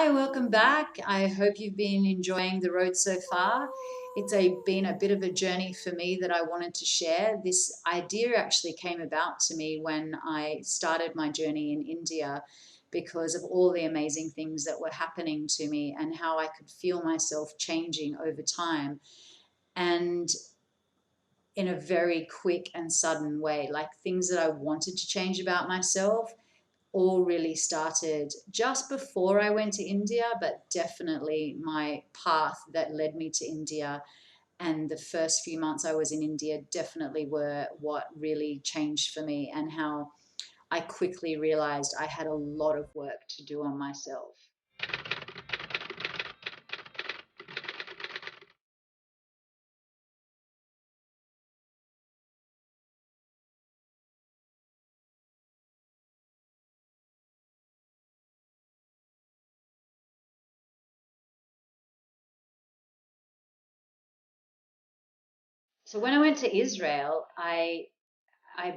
Hi, welcome back. I hope you've been enjoying the road so far. It's been a bit of a journey for me that I wanted to share. This idea actually came about to me when I started my journey in India because of all the amazing things that were happening to me and how I could feel myself changing over time and in a very quick and sudden way, like things that I wanted to change about myself all really started just before I went to India, but definitely my path that led me to India and the first few months I was in India definitely were what really changed for me, and how I quickly realized I had a lot of work to do on myself. So when I went to Israel, I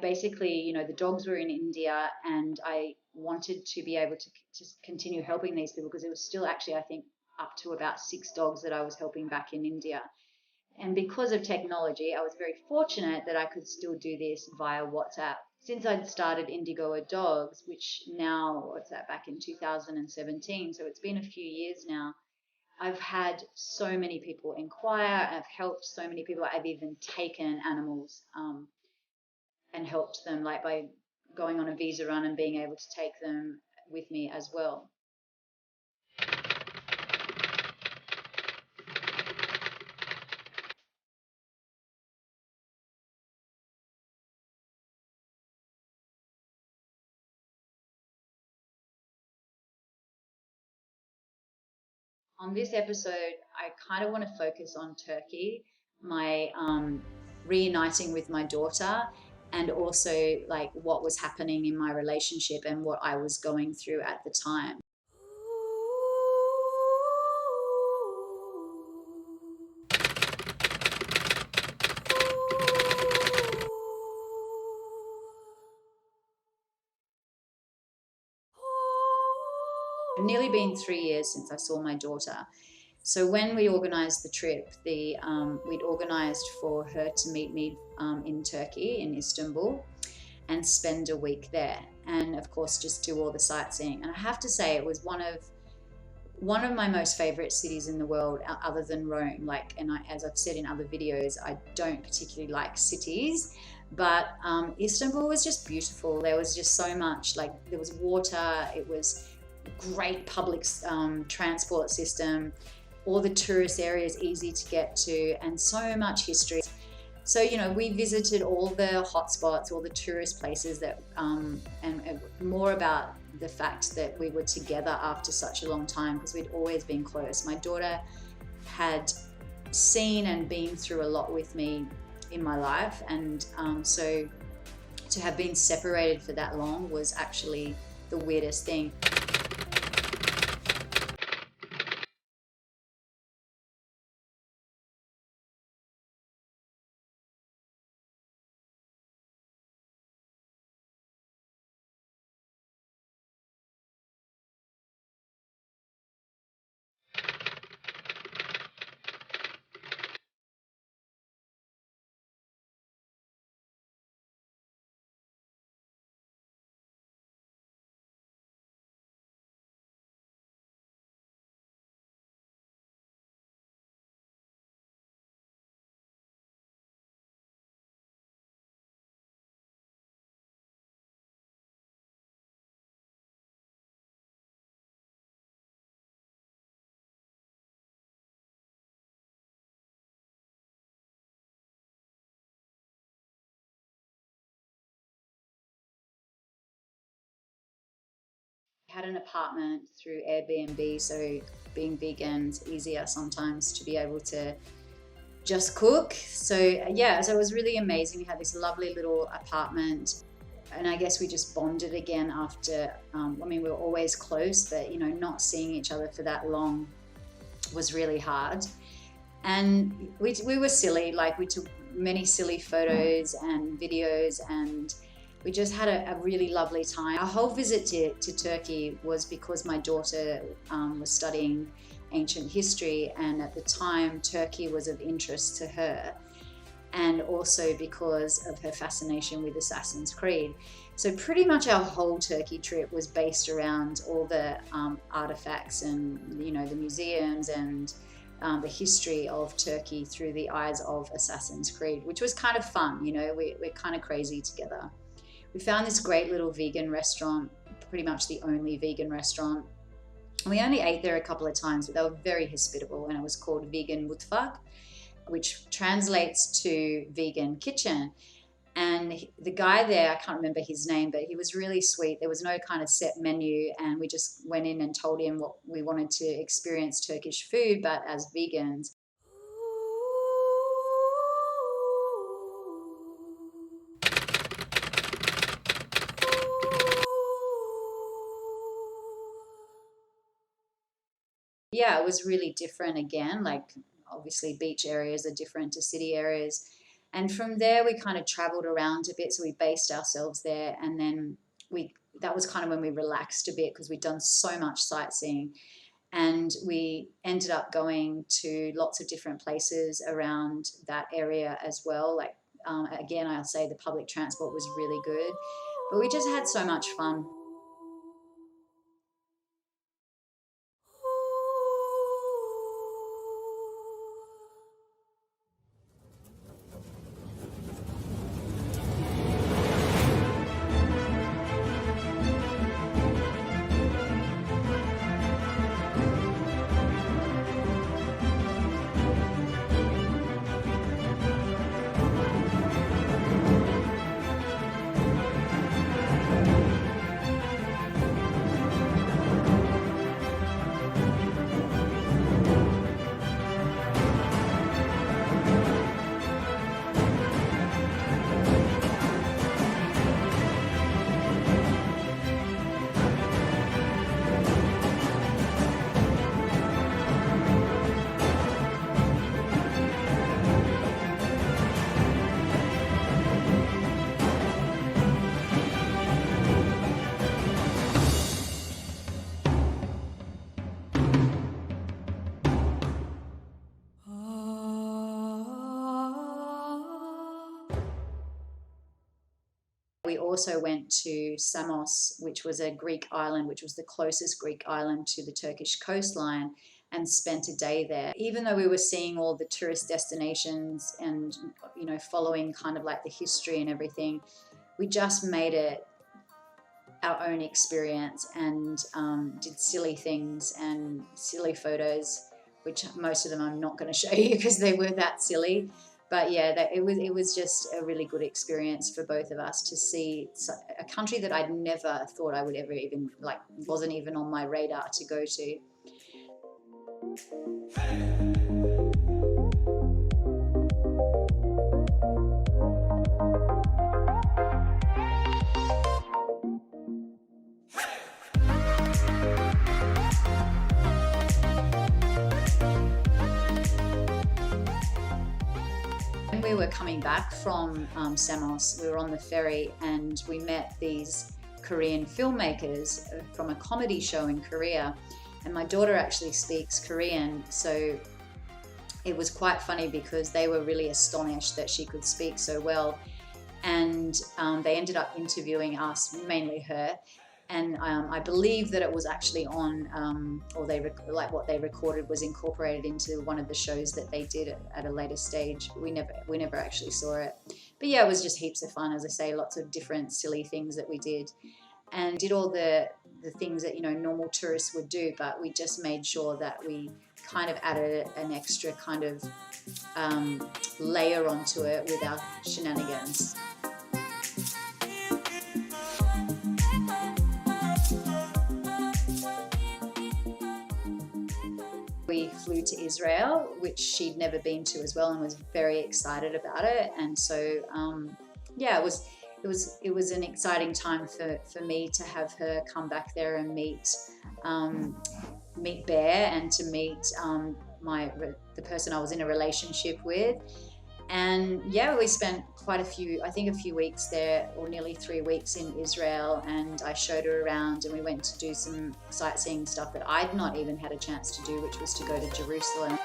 basically, the dogs were in India, and I wanted to be able to just continue helping these people because it was still actually, I think, up to about 6 dogs that I was helping back in India. And because of technology, I was very fortunate that I could still do this via WhatsApp. Since I'd started Indigo Dogs, which now, what's that, back in 2017, so it's been a few years now, I've had so many people inquire. I've helped so many people. I've even taken animals and helped them, like by going on a visa run and being able to take them with me as well. On this episode, I kind of want to focus on Turkey, my reuniting with my daughter, and also like what was happening in my relationship and what I was going through at the time. It's nearly been 3 years since I saw my daughter. So when we organised the trip, we'd organised for her to meet me in Turkey, in Istanbul, and spend a week there, and of course just do all the sightseeing. And I have to say, it was one of my most favorite cities in the world, other than Rome. Like, and as I've said in other videos, I don't particularly like cities, but Istanbul was just beautiful. There was just so much, like there was water, it was great public transport system, all the tourist areas easy to get to, and so much history. So, we visited all the hotspots, all the tourist places and more about the fact that we were together after such a long time, because we'd always been close. My daughter had seen and been through a lot with me in my life, and so to have been separated for that long was actually the weirdest thing. Had an apartment through Airbnb, so being vegan is easier sometimes to be able to just cook. So yeah, so it was really amazing. We had this lovely little apartment, and I guess we just bonded again after. We were always close, but not seeing each other for that long was really hard. And we were silly, like we took many silly photos and videos, and we just had a really lovely time. Our whole visit to Turkey was because my daughter was studying ancient history, and at the time Turkey was of interest to her, and also because of her fascination with Assassin's Creed. So pretty much our whole Turkey trip was based around all the artifacts and, you know, the museums and the history of Turkey through the eyes of Assassin's Creed, which was kind of fun. You know, we're kind of crazy together. We found this great little vegan restaurant, pretty much the only vegan restaurant. We only ate there a couple of times, but they were very hospitable, and it was called Vegan Mutfak, which translates to vegan kitchen. And the guy there, I can't remember his name, but he was really sweet. There was no kind of set menu, and we just went in and told him what we wanted to experience Turkish food, but as vegans. Yeah, it was really different again. Like, obviously, beach areas are different to city areas. And from there, we kind of traveled around a bit. So we based ourselves there. And then that was kind of when we relaxed a bit because we'd done so much sightseeing. And we ended up going to lots of different places around that area as well. Like, again, I'll say the public transport was really good. But we just had so much fun. We also went to Samos, which was a Greek island, which was the closest Greek island to the Turkish coastline, and spent a day there. Even though we were seeing all the tourist destinations and, you know, following kind of like the history and everything, we just made it our own experience and did silly things and silly photos, which most of them I'm not going to show you because they were that silly. But yeah, it was just a really good experience for both of us to see a country that I'd never thought I would ever even, like, wasn't even on my radar to go to. When we were coming back from Samos, we were on the ferry and we met these Korean filmmakers from a comedy show in Korea. And my daughter actually speaks Korean, so it was quite funny because they were really astonished that she could speak so well. And they ended up interviewing us, mainly her. And I believe that it was actually on, or what they recorded was incorporated into one of the shows that they did at a later stage. We never actually saw it. But yeah, it was just heaps of fun. As I say, lots of different silly things that we did, and did all the things that, you know, normal tourists would do. But we just made sure that we kind of added an extra kind of layer onto it with our shenanigans. We flew to Israel, which she'd never been to as well, and was very excited about it. And so, yeah, it was an exciting time for me to have her come back there and meet Bear, and to meet the person I was in a relationship with. And yeah, we spent quite a few weeks there, or nearly 3 weeks in Israel, and I showed her around, and we went to do some sightseeing stuff that I'd not even had a chance to do, which was to go to Jerusalem.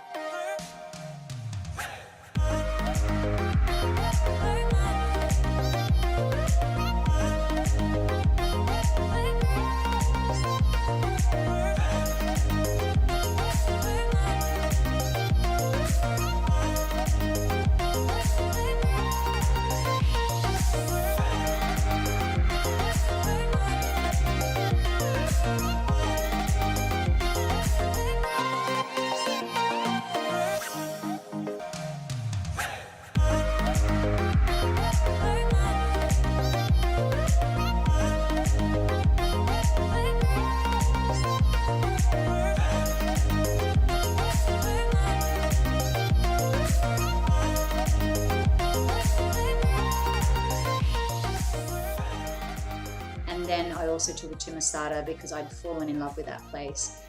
And then I also took her to Masada because I'd fallen in love with that place.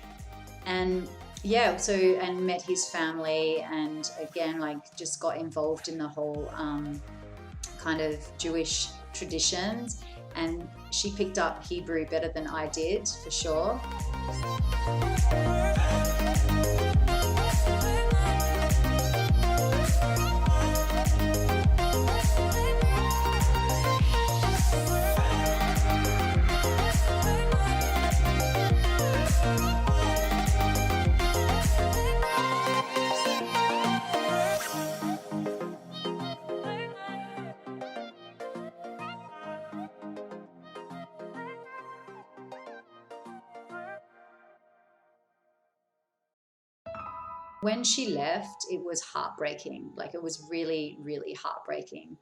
And yeah, and met his family, and again, like, just got involved in the whole kind of Jewish traditions. And she picked up Hebrew better than I did, for sure. When she left, it was heartbreaking. Like, it was really, really heartbreaking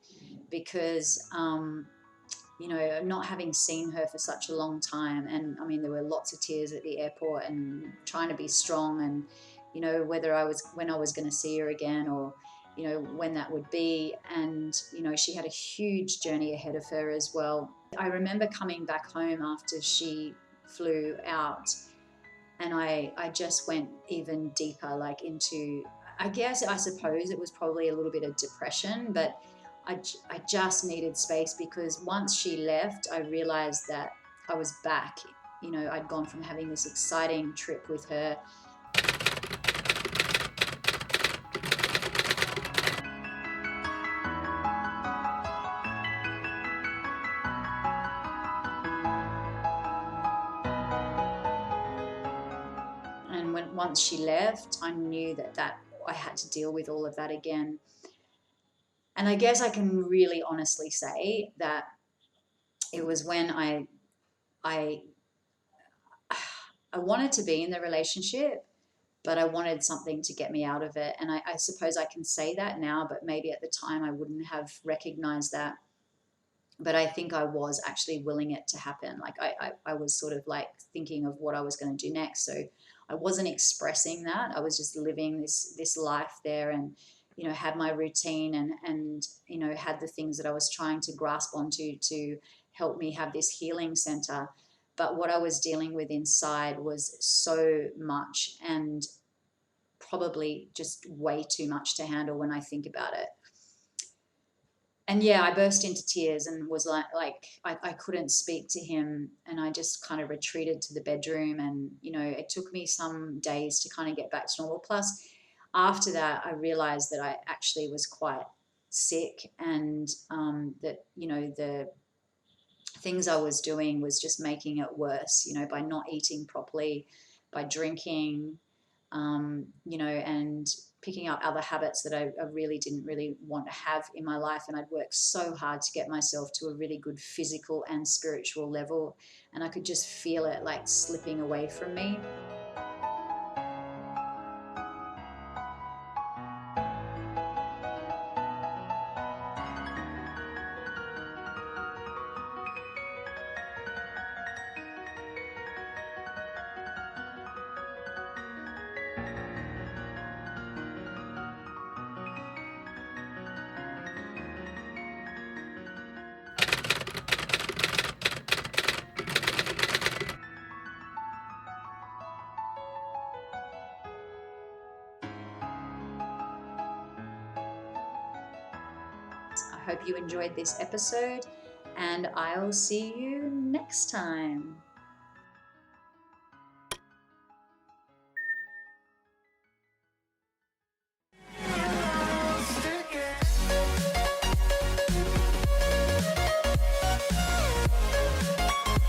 because, not having seen her for such a long time. And I mean, there were lots of tears at the airport, and trying to be strong, and, when I was going to see her again, or, when that would be. And, she had a huge journey ahead of her as well. I remember coming back home after she flew out, and I just went even deeper, like, into, I suppose it was probably a little bit of depression, but I just needed space, because once she left, I realized that I was back. I'd gone from having this exciting trip with her. And once she left, I knew that I had to deal with all of that again. And I guess I can really honestly say that it was when I wanted to be in the relationship, but I wanted something to get me out of it. And I suppose I can say that now, but maybe at the time I wouldn't have recognized that. But I think I was actually willing it to happen. Like, I was sort of like thinking of what I was going to do next. So I wasn't expressing that. I was just living this life there, and, had my routine, and, had the things that I was trying to grasp onto to help me have this healing center. But what I was dealing with inside was so much, and probably just way too much to handle when I think about it. And yeah, I burst into tears and was like I couldn't speak to him, and I just kind of retreated to the bedroom. And, it took me some days to kind of get back to normal. Plus, after that, I realized that I actually was quite sick, and that, the things I was doing was just making it worse, by not eating properly, by drinking, and picking up other habits that I really didn't really want to have in my life. And I'd worked so hard to get myself to a really good physical and spiritual level, and I could just feel it, like, slipping away from me. hope you enjoyed this episode, and I'll see you next time.